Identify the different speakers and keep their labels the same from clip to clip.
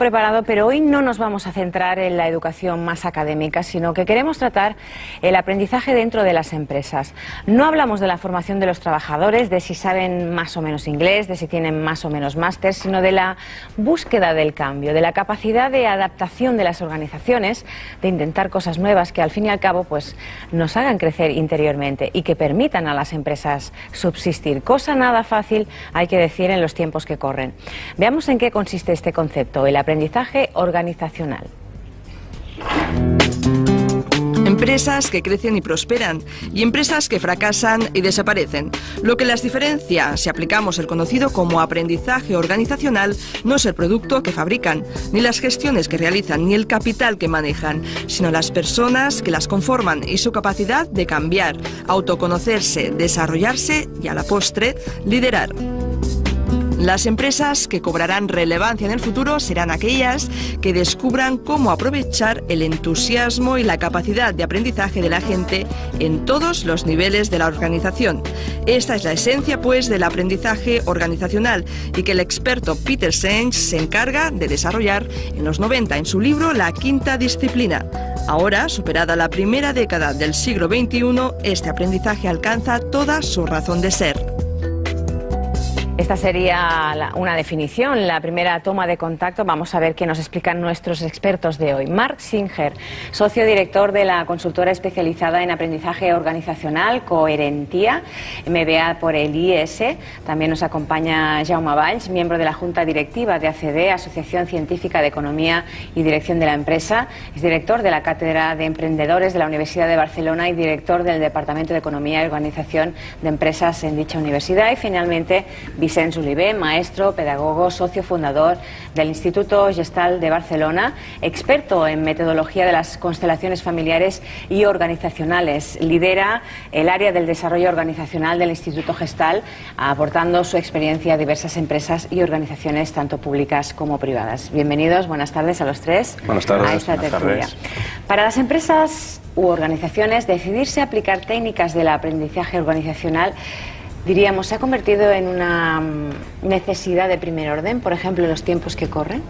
Speaker 1: Preparado, pero hoy no nos vamos a centrar en la educación más académica, sino que queremos tratar el aprendizaje dentro de las empresas. No hablamos de la formación de los trabajadores, de si saben más o menos inglés, de si tienen más o menos máster, sino de la búsqueda del cambio, de la capacidad de adaptación de las organizaciones, de intentar cosas nuevas que al fin y al cabo pues nos hagan crecer interiormente y que permitan a las empresas subsistir. Cosa nada fácil, hay que decir, en los tiempos que corren. Veamos en qué consiste este concepto, el aprendizaje organizacional.
Speaker 2: Empresas que crecen y prosperan y empresas que fracasan y desaparecen. Lo que las diferencia, si aplicamos el conocido como aprendizaje organizacional, no es el producto que fabrican, ni las gestiones que realizan, ni el capital que manejan, sino las personas que las conforman y su capacidad de cambiar, autoconocerse, desarrollarse y, a la postre, liderar. Las empresas que cobrarán relevancia en el futuro serán aquellas que descubran cómo aprovechar el entusiasmo y la capacidad de aprendizaje de la gente en todos los niveles de la organización. Esta es la esencia, pues, del aprendizaje organizacional y que el experto Peter Senge se encarga de desarrollar en los 90 en su libro La Quinta Disciplina. Ahora, superada la primera década del siglo XXI, este aprendizaje alcanza toda su razón de ser.
Speaker 1: Esta sería una definición, la primera toma de contacto. Vamos a ver qué nos explican nuestros expertos de hoy. Marc Singer, socio director de la consultora especializada en aprendizaje organizacional Coherentia, MBA por el IES. También nos acompaña Jaume Valls, miembro de la Junta Directiva de ACD, Asociación Científica de Economía y Dirección de la Empresa. Es director de la Cátedra de Emprendedores de la Universidad de Barcelona y director del Departamento de Economía y Organización de Empresas en dicha universidad. Y finalmente, Vicenç Oliver, maestro, pedagogo, socio fundador del Instituto Gestalt de Barcelona, experto en metodología de las constelaciones familiares y organizacionales. Lidera el área del desarrollo organizacional del Instituto Gestalt, aportando su experiencia a diversas empresas y organizaciones, tanto públicas como privadas. Bienvenidos, buenas tardes a los tres.
Speaker 3: Buenas tardes.
Speaker 1: A esta tertulia. Para las empresas u organizaciones, decidirse a aplicar técnicas del aprendizaje organizacional, diríamos, ¿se ha convertido en una necesidad de primer orden, por ejemplo, en los tiempos que corren?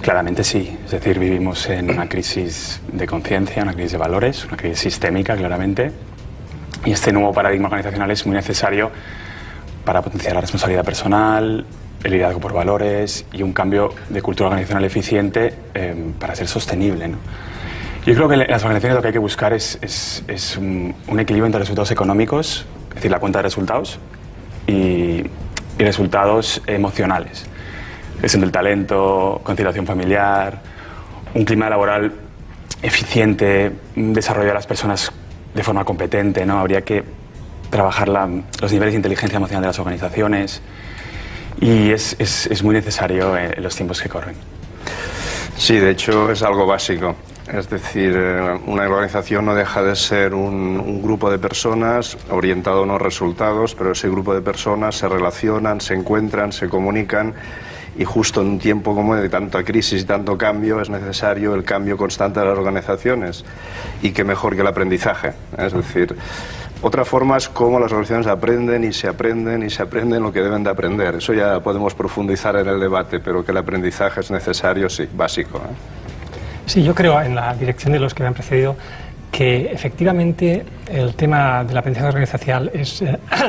Speaker 3: Claramente sí. Es decir, vivimos en una crisis de conciencia, una crisis de valores, una crisis sistémica, claramente. Y este nuevo paradigma organizacional es muy necesario para potenciar la responsabilidad personal, el liderazgo por valores y un cambio de cultura organizacional eficiente para ser sostenible, ¿no? Yo creo que en las organizaciones lo que hay que buscar es un equilibrio entre resultados económicos, es decir, la cuenta de resultados, y resultados emocionales. Gestión del talento, conciliación familiar, un clima laboral eficiente, un desarrollo de las personas de forma competente, ¿no? Habría que trabajar los niveles de inteligencia emocional de las organizaciones y es muy necesario en los tiempos que corren.
Speaker 4: Sí, de hecho es algo básico. Es decir, una organización no deja de ser un grupo de personas orientado a unos resultados, pero ese grupo de personas se relacionan, se encuentran, se comunican, y justo en un tiempo como de tanta crisis y tanto cambio es necesario el cambio constante de las organizaciones, y qué mejor que el aprendizaje. Es decir, otra forma es cómo las organizaciones aprenden y se aprenden y se aprenden lo que deben de aprender. Eso ya podemos profundizar en el debate, pero que el aprendizaje es necesario, sí, básico, ¿eh?
Speaker 5: Sí, yo creo, en la dirección de los que me han precedido, que efectivamente el tema del aprendizaje organizacional es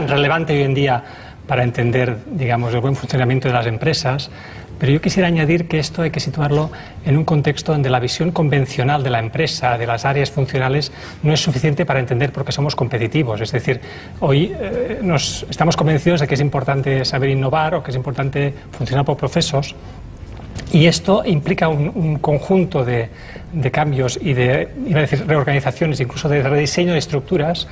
Speaker 5: relevante hoy en día para entender, digamos, el buen funcionamiento de las empresas, pero yo quisiera añadir que esto hay que situarlo en un contexto donde la visión convencional de la empresa, de las áreas funcionales, no es suficiente para entender por qué somos competitivos. Es decir, hoy estamos convencidos de que es importante saber innovar o que es importante funcionar por procesos, y esto implica un conjunto de cambios y de, iba a decir, reorganizaciones, incluso de rediseño de estructuras,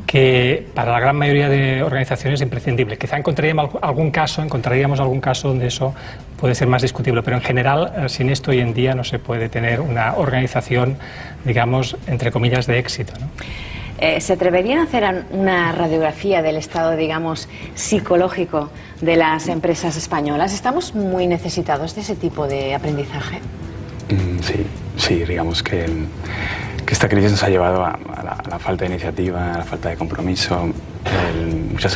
Speaker 5: que para la gran mayoría de organizaciones es imprescindible. Quizá encontraríamos algún caso donde eso puede ser más discutible, pero en general, sin esto hoy en día no se puede tener una organización, digamos, entre comillas, de éxito, ¿no?
Speaker 1: ¿Se atreverían a hacer una radiografía del estado, digamos, psicológico de las empresas españolas? ¿Estamos muy necesitados de ese tipo de aprendizaje?
Speaker 3: Sí, digamos que esta crisis nos ha llevado a la falta de iniciativa, a la falta de compromiso.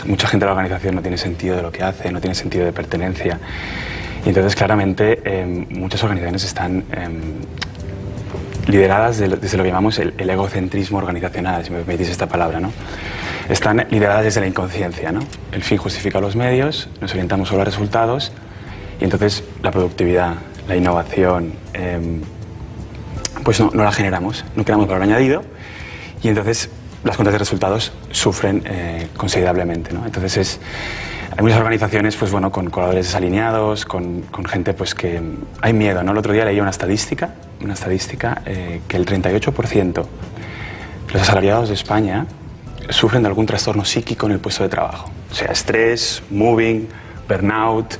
Speaker 3: Mucha gente de la organización no tiene sentido de lo que hace, no tiene sentido de pertenencia. Y entonces, claramente, muchas organizaciones están lideradas desde lo que llamamos el egocentrismo organizacional, si me permitís esta palabra, ¿no? Están lideradas desde la inconsciencia, ¿no? El fin justifica los medios, nos orientamos solo a resultados y entonces la productividad, la innovación, pues no la generamos, no creamos valor añadido y entonces las cuentas de resultados sufren considerablemente, ¿no? Entonces hay muchas organizaciones pues, bueno, con colaboradores desalineados, con gente pues, que hay miedo, ¿no? El otro día leí una estadística que el 38% de los asalariados de España sufren de algún trastorno psíquico en el puesto de trabajo, o sea, estrés, moving, burnout.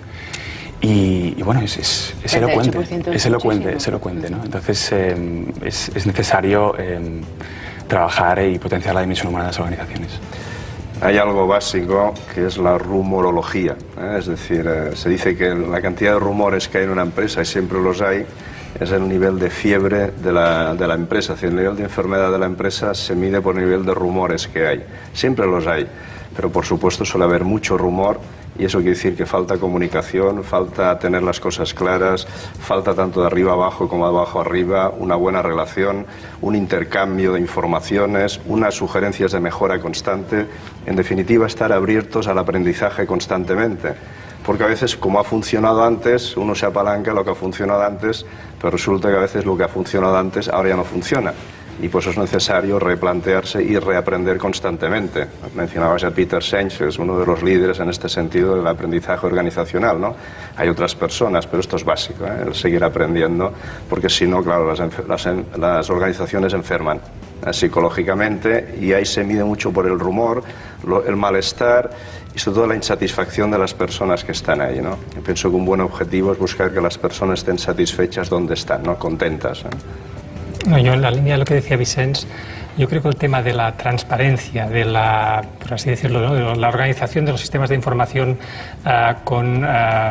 Speaker 3: Y bueno, es elocuente, ¿no? Entonces es necesario trabajar y potenciar la dimensión humana de las organizaciones.
Speaker 4: Hay algo básico que es la rumorología, ¿eh? Es decir, se dice que la cantidad de rumores que hay en una empresa, y siempre los hay, es el nivel de fiebre de la empresa. Es decir, el nivel de enfermedad de la empresa se mide por el nivel de rumores que hay. Siempre los hay, pero por supuesto suele haber mucho rumor. Y eso quiere decir que falta comunicación, falta tener las cosas claras, falta tanto de arriba abajo como de abajo arriba, una buena relación, un intercambio de informaciones, unas sugerencias de mejora constante. En definitiva, estar abiertos al aprendizaje constantemente. Porque a veces, como ha funcionado antes, uno se apalanca en lo que ha funcionado antes, pero resulta que a veces lo que ha funcionado antes ahora ya no funciona. Y por eso es necesario replantearse y reaprender constantemente. Mencionabas a Peter Senge, que es uno de los líderes en este sentido del aprendizaje organizacional, ¿no? Hay otras personas, pero esto es básico, ¿eh? El seguir aprendiendo, porque si no, claro, las organizaciones enferman psicológicamente y ahí se mide mucho por el rumor, el malestar y sobre todo la insatisfacción de las personas que están ahí, ¿no? Yo pienso que un buen objetivo es buscar que las personas estén satisfechas donde están, ¿no? Contentas, ¿eh?
Speaker 5: No, yo en la línea de lo que decía Vicens, yo creo que el tema de la transparencia, de la, por así decirlo, ¿no? De la organización de los sistemas de información con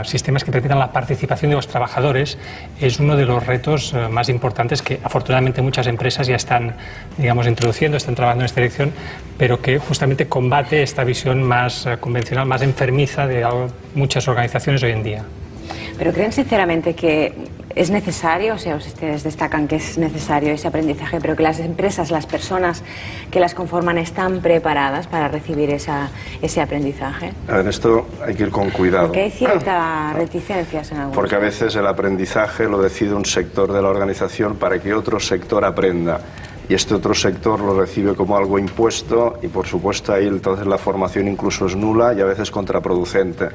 Speaker 5: sistemas que permitan la participación de los trabajadores es uno de los retos más importantes que afortunadamente muchas empresas ya están, digamos, introduciendo, están trabajando en esta dirección, pero que justamente combate esta visión más convencional, más enfermiza de muchas organizaciones hoy en día.
Speaker 1: ¿Pero creen sinceramente que es necesario, o sea, ustedes destacan que es necesario ese aprendizaje, pero que las empresas, las personas que las conforman están preparadas para recibir ese aprendizaje?
Speaker 4: A ver, esto hay que ir con cuidado.
Speaker 1: Porque hay ciertas reticencias en algunos.
Speaker 4: Porque a veces el aprendizaje lo decide un sector de la organización para que otro sector aprenda. Y este otro sector lo recibe como algo impuesto y por supuesto ahí entonces la formación incluso es nula y a veces contraproducente.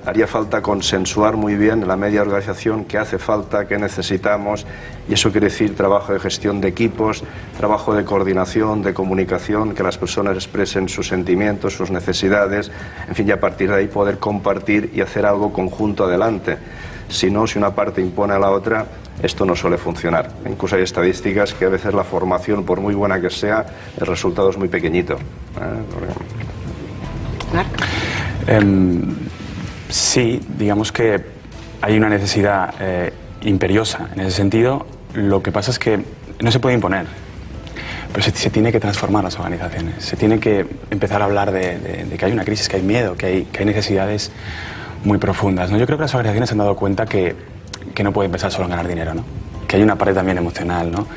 Speaker 4: Haría falta consensuar muy bien en la media organización qué hace falta, qué necesitamos, y eso quiere decir trabajo de gestión de equipos, trabajo de coordinación, de comunicación, que las personas expresen sus sentimientos, sus necesidades, en fin, y a partir de ahí poder compartir y hacer algo conjunto adelante. Si no, si una parte impone a la otra, esto no suele funcionar. Incluso hay estadísticas que a veces la formación, por muy buena que sea, el resultado es muy pequeñito.
Speaker 3: Sí, digamos que hay una necesidad imperiosa en ese sentido. Lo que pasa es que no se puede imponer, pero se tiene que transformar las organizaciones. Se tiene que empezar a hablar de que hay una crisis, que hay miedo, que hay necesidades muy profundas, ¿no? Yo creo que las organizaciones se han dado cuenta que no pueden pensar solo en ganar dinero, ¿no? Que hay una parte también emocional, ¿no?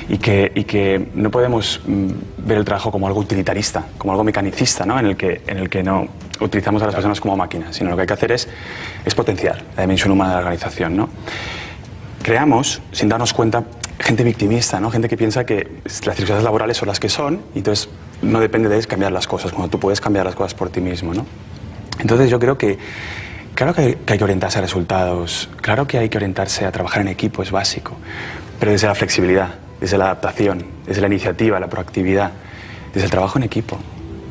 Speaker 3: Y que no podemos ver el trabajo como algo utilitarista, como algo mecanicista, ¿no? En el que no utilizamos a las personas como máquinas, sino lo que hay que hacer es potenciar la dimensión humana de la organización, ¿no? Creamos, sin darnos cuenta, gente victimista, ¿no? Gente que piensa que las circunstancias laborales son las que son y entonces no depende de cambiar las cosas, cuando tú puedes cambiar las cosas por ti mismo, ¿no? Entonces yo creo que claro que hay que orientarse a resultados, claro que hay que orientarse a trabajar en equipo, es básico, pero desde la flexibilidad, desde la adaptación, desde la iniciativa, la proactividad, desde el trabajo en equipo.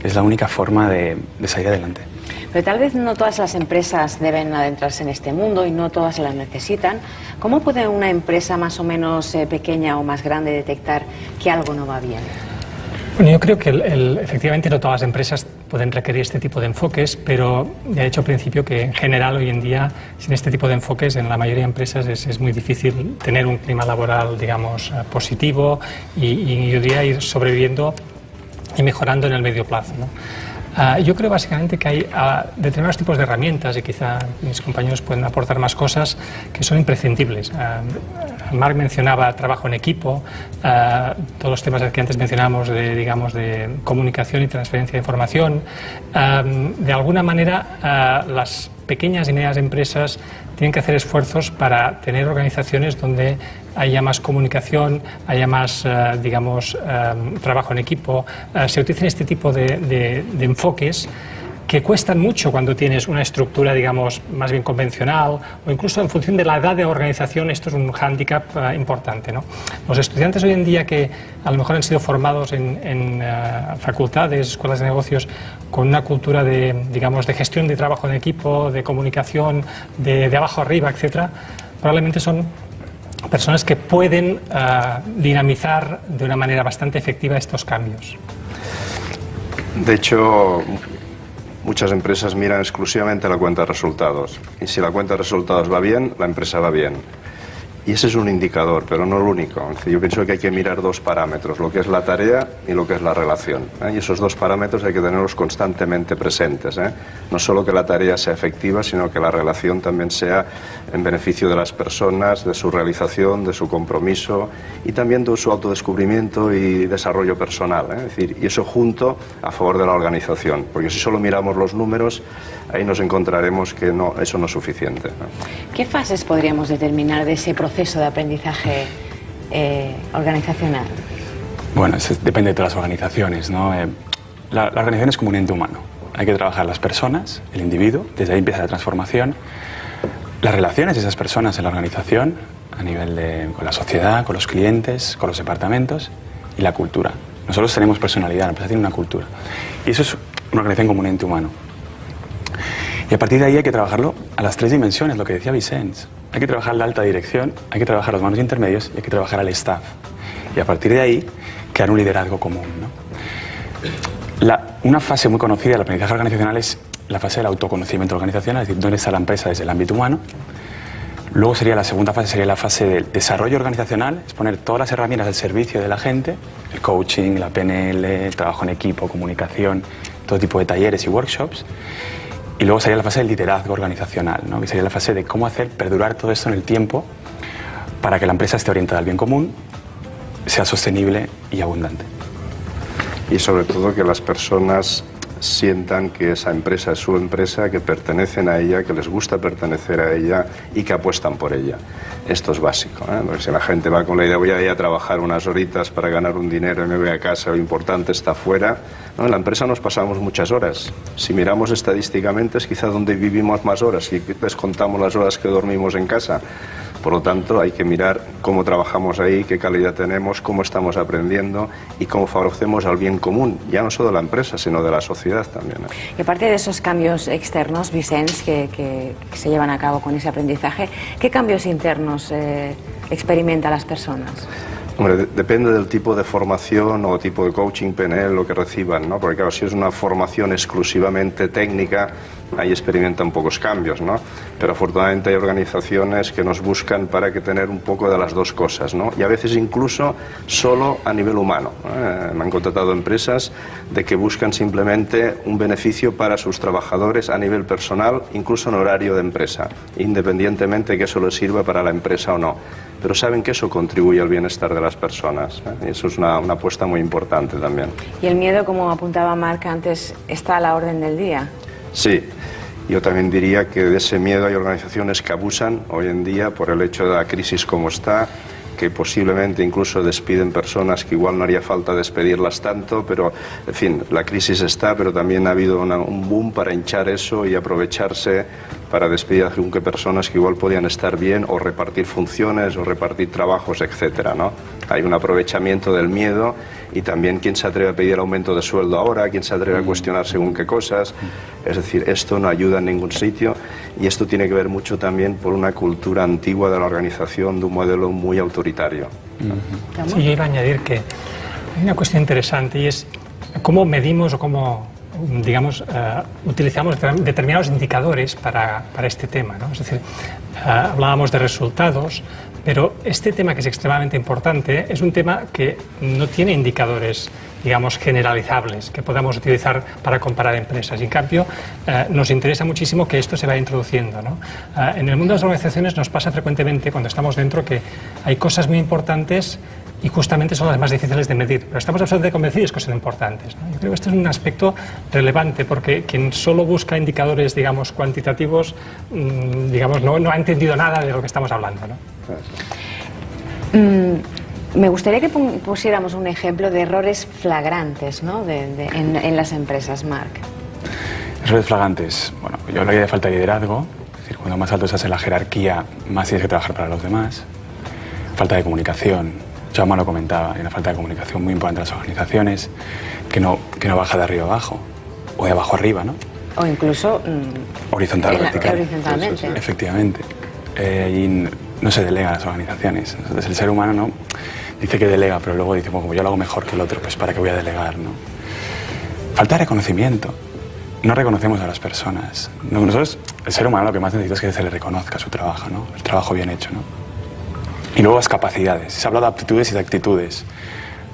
Speaker 3: Es la única forma de salir adelante.
Speaker 1: Pero tal vez no todas las empresas deben adentrarse en este mundo y no todas las necesitan. ¿Cómo puede una empresa más o menos pequeña o más grande detectar que algo no va bien?
Speaker 5: Bueno, yo creo que efectivamente no todas las empresas pueden requerir este tipo de enfoques, pero ya he dicho al principio que en general hoy en día sin este tipo de enfoques en la mayoría de empresas es muy difícil tener un clima laboral, digamos, positivo y yo diría ir sobreviviendo y mejorando en el medio plazo, ¿no? Yo creo básicamente que hay determinados tipos de herramientas, y quizá mis compañeros pueden aportar más cosas, que son imprescindibles. Marc mencionaba trabajo en equipo, todos los temas que antes mencionamos de comunicación y transferencia de información. De alguna manera, las pequeñas y medianas empresas tienen que hacer esfuerzos para tener organizaciones donde haya más comunicación, haya más, trabajo en equipo, se utilicen este tipo de enfoques que cuestan mucho cuando tienes una estructura, digamos, más bien convencional, o incluso en función de la edad de organización. Esto es un hándicap importante, ¿no? Los estudiantes hoy en día que a lo mejor han sido formados en facultades, escuelas de negocios, con una cultura de gestión de trabajo en equipo, de comunicación, de abajo arriba, etcétera, probablemente son personas que pueden dinamizar de una manera bastante efectiva estos cambios.
Speaker 4: De hecho, muchas empresas miran exclusivamente la cuenta de resultados, y si la cuenta de resultados va bien, la empresa va bien. Y ese es un indicador, pero no el único. Yo pienso que hay que mirar dos parámetros, lo que es la tarea y lo que es la relación. Y esos dos parámetros hay que tenerlos constantemente presentes. No solo que la tarea sea efectiva, sino que la relación también sea en beneficio de las personas, de su realización, de su compromiso y también de su autodescubrimiento y desarrollo personal. Es decir, y eso junto a favor de la organización, porque si solo miramos los números, ahí nos encontraremos que eso no es suficiente.
Speaker 1: ¿Qué fases podríamos determinar de ese proceso de aprendizaje organizacional?
Speaker 3: Bueno, eso depende de todas las organizaciones, ¿no? La organización es como un ente humano. Hay que trabajar las personas, el individuo, desde ahí empieza la transformación. Las relaciones de esas personas en la organización, a nivel con la sociedad, con los clientes, con los departamentos, y la cultura. Nosotros tenemos personalidad, la empresa tiene una cultura. Y eso es una organización como un ente humano. Y a partir de ahí hay que trabajarlo a las tres dimensiones, lo que decía Vicens. Hay que trabajar la alta dirección, hay que trabajar los mandos intermedios y hay que trabajar al staff. Y a partir de ahí, crear un liderazgo común, ¿no? Una fase muy conocida del aprendizaje organizacional es la fase del autoconocimiento organizacional, es decir, dónde está la empresa desde el ámbito humano. Luego la segunda fase sería la fase del desarrollo organizacional, es poner todas las herramientas al servicio de la gente, el coaching, la PNL, el trabajo en equipo, comunicación, todo tipo de talleres y workshops. Y luego sería la fase del liderazgo organizacional, ¿no? Que sería la fase de cómo hacer perdurar todo esto en el tiempo para que la empresa esté orientada al bien común, sea sostenible y abundante.
Speaker 4: Y sobre todo que las personas sientan que esa empresa es su empresa, que pertenecen a ella, que les gusta pertenecer a ella y que apuestan por ella. Esto es básico, porque si la gente va con la idea voy a ir a trabajar unas horitas para ganar un dinero y me voy a casa, lo importante está fuera, ¿no? En la empresa nos pasamos muchas horas. Si miramos estadísticamente es quizá donde vivimos más horas y descontamos las horas que dormimos en casa. Por lo tanto, hay que mirar cómo trabajamos ahí, qué calidad tenemos, cómo estamos aprendiendo y cómo favorecemos al bien común, ya no solo de la empresa, sino de la sociedad también.
Speaker 1: Y aparte de esos cambios externos, Vicens, que se llevan a cabo con ese aprendizaje, ¿qué cambios internos experimentan las personas?
Speaker 4: Hombre, depende del tipo de formación o tipo de coaching, PNL, lo que reciban, ¿no? Porque claro, si es una formación exclusivamente técnica, ahí experimentan pocos cambios, ¿no? Pero afortunadamente hay organizaciones que nos buscan para que tener un poco de las dos cosas, ¿no? Y a veces incluso solo a nivel humano. Me han contratado empresas de que buscan simplemente un beneficio para sus trabajadores a nivel personal, incluso en horario de empresa, independientemente de que eso les sirva para la empresa o no. Pero saben que eso contribuye al bienestar de las personas. Y eso es una apuesta muy importante también.
Speaker 1: ¿Y el miedo, como apuntaba Marc antes, está a la orden del día?
Speaker 4: Sí. Yo también diría que de ese miedo hay organizaciones que abusan hoy en día por el hecho de la crisis como está, que posiblemente incluso despiden personas que igual no haría falta despedirlas tanto, pero en fin, la crisis está, pero también ha habido un boom para hinchar eso y aprovecharse para despedir a según qué personas que igual podían estar bien o repartir funciones o repartir trabajos, etcétera, ¿no? Hay un aprovechamiento del miedo y también quién se atreve a pedir aumento de sueldo ahora, quién se atreve a cuestionar según qué cosas. Es decir, esto no ayuda en ningún sitio y esto tiene que ver mucho también por una cultura antigua de la organización, de un modelo muy autoritario.
Speaker 5: Sí, yo iba a añadir que hay una cuestión interesante y es cómo medimos o cómo digamos, utilizamos determinados indicadores para este tema, ¿no? Es decir, hablábamos de resultados, pero este tema, que es extremadamente importante, es un tema que no tiene indicadores, digamos, generalizables que podamos utilizar para comparar empresas. Y en cambio, nos interesa muchísimo que esto se vaya introduciendo, ¿no? En el mundo de las organizaciones nos pasa frecuentemente, cuando estamos dentro, que hay cosas muy importantes y justamente son las más difíciles de medir, pero estamos absolutamente convencidos que son importantes, ¿no? Yo creo que este es un aspecto relevante, porque quien solo busca indicadores, digamos, cuantitativos, digamos, no ha entendido nada de lo que estamos hablando, ¿no?
Speaker 1: Me gustaría que pusiéramos un ejemplo de errores flagrantes, ¿no? en las empresas, Marc.
Speaker 3: Errores flagrantes. Bueno, yo hablaría de falta de liderazgo. Es decir, cuando más alto estás en la jerarquía, más tienes que trabajar para los demás. Falta de comunicación. Jaume lo comentaba, hay una falta de comunicación muy importante en las organizaciones, que no baja de arriba abajo, o de abajo arriba, ¿no?
Speaker 1: O incluso
Speaker 3: horizontal, vertical.
Speaker 1: Horizontalmente.
Speaker 3: Sí. Efectivamente. Y no se delega a las organizaciones. Entonces, el ser humano no dice que delega, pero luego dice, bueno, como yo lo hago mejor que el otro, pues ¿para qué voy a delegar, no? Falta de reconocimiento. No reconocemos a las personas. Nosotros, el ser humano, lo que más necesita es que se le reconozca su trabajo, ¿no? El trabajo bien hecho, ¿no? Y luego las capacidades. Se habla de aptitudes y de actitudes.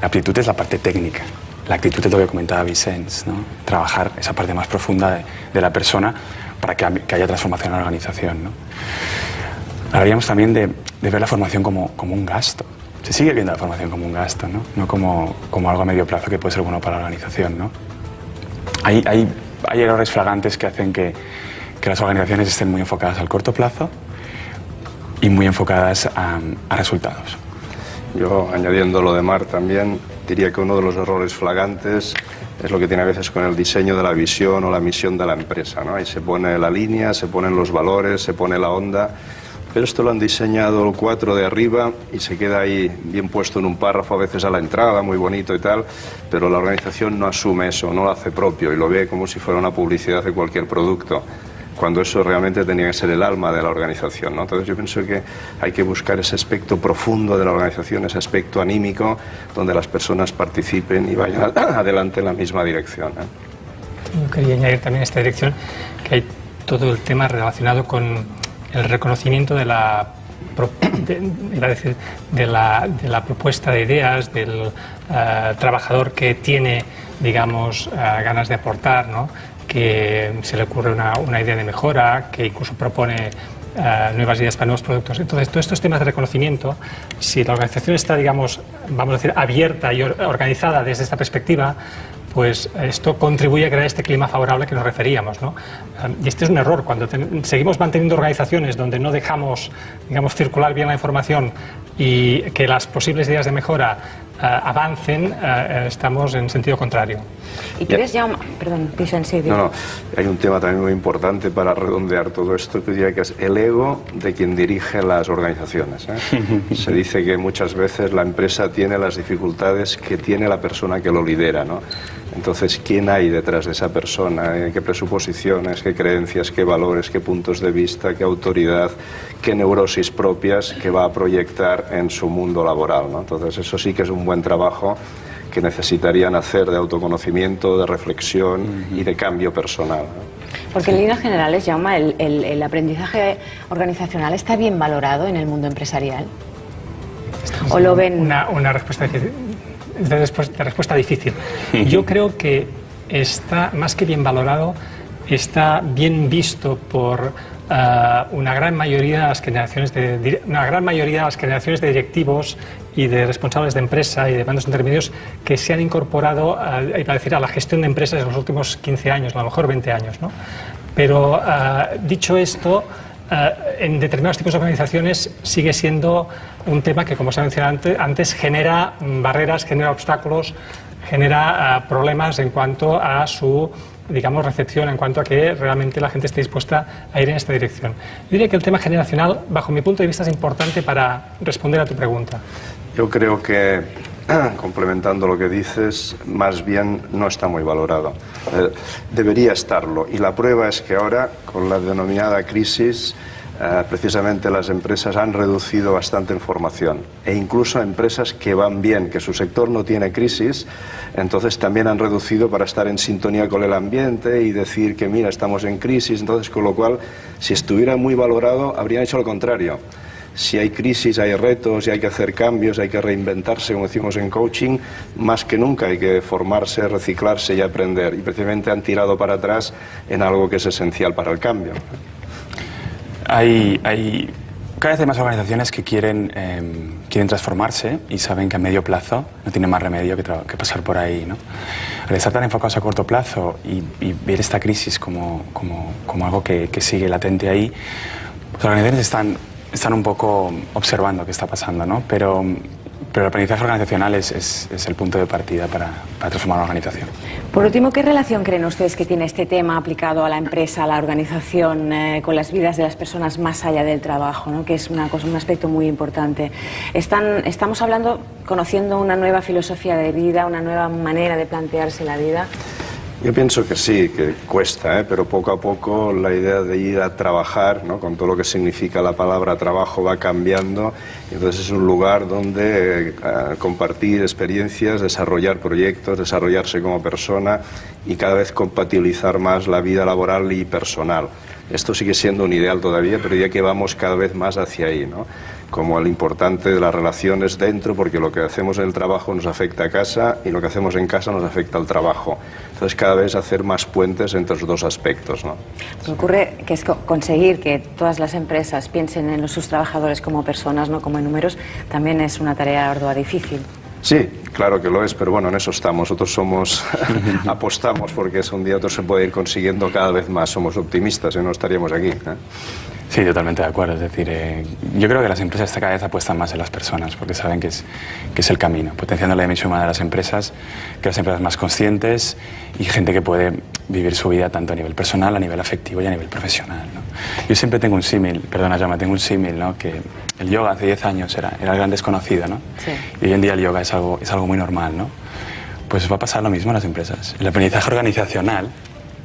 Speaker 3: La aptitud es la parte técnica. La actitud es lo que comentaba Vicens, ¿no? Trabajar esa parte más profunda de la persona para que haya transformación en la organización, ¿no? Hablaríamos también de ver la formación como un gasto. Se sigue viendo la formación como un gasto, ¿no? No como algo a medio plazo que puede ser bueno para la organización, ¿no? Hay errores flagrantes que hacen que las organizaciones estén muy enfocadas al corto plazo y muy enfocadas a resultados.
Speaker 4: Yo, añadiendo lo de Marc también, diría que uno de los errores flagrantes es lo que tiene a veces con el diseño de la visión o la misión de la empresa, ¿no? Ahí se pone la línea, se ponen los valores, se pone la onda, pero esto lo han diseñado el 4 de arriba y se queda ahí bien puesto en un párrafo, a veces a la entrada, muy bonito y tal, pero la organización no asume eso, no lo hace propio y lo ve como si fuera una publicidad de cualquier producto, cuando eso realmente tenía que ser el alma de la organización, ¿no? Entonces yo pienso que hay que buscar ese aspecto profundo de la organización, ese aspecto anímico, donde las personas participen y vayan adelante en la misma dirección, ¿eh?
Speaker 5: Yo quería añadir también a esta dirección que hay todo el tema relacionado con el reconocimiento de la propuesta de ideas, del trabajador que tiene, digamos, ganas de aportar, ¿no? Que se le ocurre una idea de mejora, que incluso propone nuevas ideas para nuevos productos. Entonces, todos estos temas de reconocimiento, si la organización está, digamos, vamos a decir, abierta y organizada desde esta perspectiva, pues esto contribuye a crear este clima favorable que nos referíamos, ¿no? Y este es un error, cuando seguimos manteniendo organizaciones donde no dejamos, digamos, circular bien la información y que las posibles ideas de mejora avancen, estamos en sentido contrario.
Speaker 1: ¿Y crees, Jaume? Perdón, Vicens, sí,
Speaker 4: No, hay un tema también muy importante para redondear todo esto, que diría que es el ego de quien dirige las organizaciones, ¿eh? Se dice que muchas veces la empresa tiene las dificultades que tiene la persona que lo lidera, ¿no? Entonces, ¿quién hay detrás de esa persona? ¿Qué presuposiciones, qué creencias, qué valores, qué puntos de vista, qué autoridad, qué neurosis propias que va a proyectar en su mundo laboral, ¿no? Entonces, eso sí que es un buen trabajo que necesitarían hacer de autoconocimiento, de reflexión y de cambio personal, ¿no?
Speaker 1: Porque en líneas generales, Jaume, el aprendizaje organizacional está bien valorado en el mundo empresarial. ¿O lo ven?
Speaker 5: Una respuesta difícil. De respuesta difícil. Yo creo que está, más que bien valorado, está bien visto por una gran mayoría de las generaciones de directivos y de responsables de empresa y de mandos intermedios que se han incorporado a la gestión de empresas en los últimos 15 años, a lo mejor 20 años, ¿no? Pero dicho esto, en determinados tipos de organizaciones sigue siendo un tema que, como se ha mencionado antes, genera barreras, genera obstáculos, genera problemas en cuanto a su, digamos, recepción, en cuanto a que realmente la gente esté dispuesta a ir en esta dirección. Yo diría que el tema generacional, bajo mi punto de vista, es importante para responder a tu pregunta.
Speaker 4: Yo creo que, complementando lo que dices, más bien no está muy valorado. Debería estarlo. Y la prueba es que ahora, con la denominada crisis, precisamente las empresas han reducido bastante en formación, e incluso empresas que van bien, que su sector no tiene crisis, entonces también han reducido para estar en sintonía con el ambiente y decir que mira, estamos en crisis. Entonces, con lo cual, si estuviera muy valorado, habrían hecho lo contrario. Si hay crisis, hay retos y hay que hacer cambios, hay que reinventarse, como decimos en coaching, más que nunca hay que formarse, reciclarse y aprender, y precisamente han tirado para atrás en algo que es esencial para el cambio.
Speaker 3: Hay cada vez hay más organizaciones que quieren transformarse y saben que a medio plazo no tienen más remedio que pasar por ahí, ¿no? Al estar tan enfocados a corto plazo y ver esta crisis como algo que sigue latente ahí, pues las organizaciones están un poco observando qué está pasando, ¿no? Pero el aprendizaje organizacional es el punto de partida para transformar una organización.
Speaker 1: Por último, ¿qué relación creen ustedes que tiene este tema aplicado a la empresa, a la organización, con las vidas de las personas más allá del trabajo, ¿no? Que es un aspecto muy importante? ¿Estamos conociendo una nueva filosofía de vida, una nueva manera de plantearse la vida?
Speaker 4: Yo pienso que sí, que cuesta, pero poco a poco la idea de ir a trabajar, ¿no?, con todo lo que significa la palabra trabajo, va cambiando. Entonces es un lugar donde compartir experiencias, desarrollar proyectos, desarrollarse como persona y cada vez compatibilizar más la vida laboral y personal. Esto sigue siendo un ideal todavía, pero ya que vamos cada vez más hacia ahí, ¿no? Como el importante de las relaciones dentro, porque lo que hacemos en el trabajo nos afecta a casa y lo que hacemos en casa nos afecta al trabajo. Entonces cada vez hacer más puentes entre los dos aspectos, ¿no?
Speaker 1: Lo que ocurre que es conseguir que todas las empresas piensen en sus trabajadores como personas, no como en números, también es una tarea ardua, difícil.
Speaker 4: Sí, claro que lo es, pero bueno, en eso estamos. Nosotros apostamos porque es un día otro se puede ir consiguiendo cada vez más. Somos optimistas y no estaríamos aquí, ¿eh?
Speaker 3: Sí, totalmente de acuerdo. Es decir, yo creo que las empresas cada vez apuestan más en las personas porque saben que es el camino, potenciando la dimensión humana de las empresas, que las empresas más conscientes y gente que puede vivir su vida tanto a nivel personal, a nivel afectivo y a nivel profesional, ¿no? Yo siempre tengo un símil, perdona Jaume, tengo un símil, ¿no? Que el yoga hace 10 años era el gran desconocido, ¿no? Sí. Y hoy en día el yoga es algo muy normal, ¿no? Pues va a pasar lo mismo en las empresas. El aprendizaje organizacional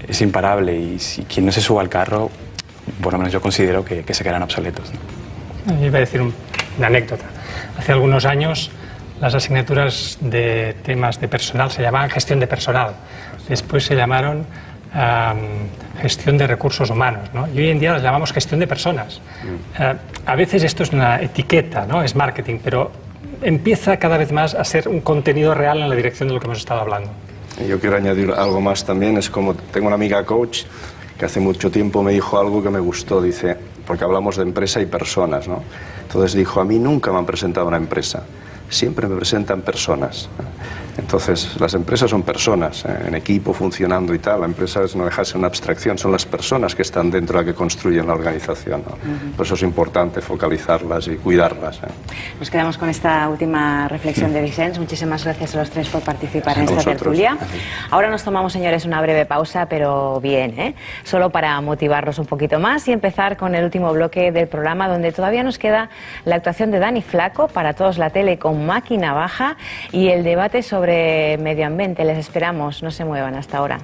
Speaker 3: es imparable y si quien no se suba al carro, por lo menos yo considero que se quedarán obsoletos, ¿no?
Speaker 5: Yo iba a decir una anécdota. Hace algunos años las asignaturas de temas de personal se llamaban gestión de personal. Después se llamaron gestión de recursos humanos, ¿no? Y hoy en día las llamamos gestión de personas. A veces esto es una etiqueta, ¿no? Es marketing, pero empieza cada vez más a ser un contenido real en la dirección de lo que hemos estado hablando.
Speaker 4: Yo quiero añadir algo más también. Es como tengo una amiga coach que hace mucho tiempo me dijo algo que me gustó, dice, porque hablamos de empresa y personas, ¿no? Entonces dijo, a mí nunca me han presentado una empresa, siempre me presentan personas. Entonces, las empresas son personas, en equipo, funcionando y tal. La empresa no deja de ser una abstracción, son las personas que están dentro de la que construyen la organización, ¿no? Por eso es importante focalizarlas y cuidarlas, ¿eh?
Speaker 1: Nos quedamos con esta última reflexión de Vicenç. Muchísimas gracias a los tres por participar en esta tertulia. Ahora nos tomamos, señores, una breve pausa, pero bien, ¿eh? Solo para motivarnos un poquito más y empezar con el último bloque del programa, donde todavía nos queda la actuación de Dani Flaco, para todos la tele con máquina baja, y el debate sobre medio ambiente. Les esperamos, no se muevan hasta ahora.